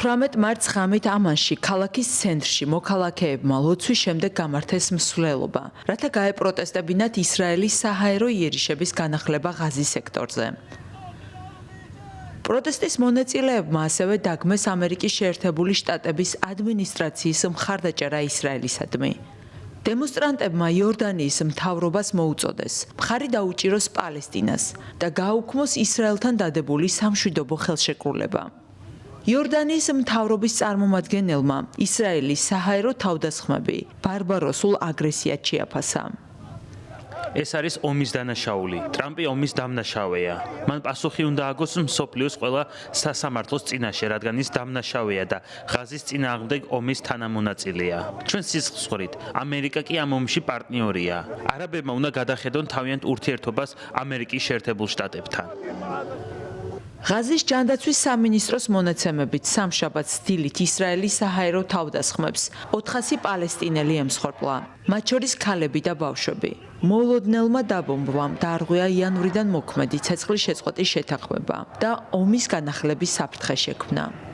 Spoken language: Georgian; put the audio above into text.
18 მარტს ღამით ამანში, ქალაქის ცენტრში მოქალაქეებმა ლოცვის შემდეგ გამართეს მსვლელობა, რათა გაეპროტესტებინათ ისრაელის საჰაერო იერიშების განახლება ღაზის სექტორზე. პროტესტის მონაწილეებმა ასევე დაგმეს ამერიკის შეერთებული შტატების ადმინისტრაციის მხარდაჭერა ისრაელისადმი. დემონსტრანტებმა იორდანიის მთავრობას მოუწოდეს მხარი დაუჭიროს პალესტინას და გააუქმოს ისრაელთან დადებული სამშვიდობო ხელშეკრულება. იორდანიის მთავრობის წარმომადგენელმა ისრაელის საჰაერო თავდასხმები ბარბაროსულ აგრესიად შეაფასა. ეს არის ომის დანაშაული. ტრამპი ომის დამნაშავეა. მან პასუხი უნდა აგოს მსოფლიოს ყველა სასამართლოს წინაშე, რადგან ის დამნაშავეა და ღაზის წინააღმდეგ ომის თანამონაწილეა. ჩვენ სისხლსღვრით, ამერიკა კი ამ ომში პარტნიორია. არაბებმა უნდა გადახედონ თავიანთ ურთიერთობას ამერიკის შეერთებულ შტატებთან. ღაზის ჯანდაცვის სამინისტროს მონაცემებით სამშაბათს დილით ისრაელის საჰაერო თავდასხმებს 400 პალესტინელი ემსხვერპლა, მათ შორის ქალები და ბავშვები. მოულოდნელმა დაბომბვამ დაარღვია იანვრიდან მოქმედი ცეცხლის შეწყვეტის შეთანხმება და ომის განახლების საფრთხე შექმნა.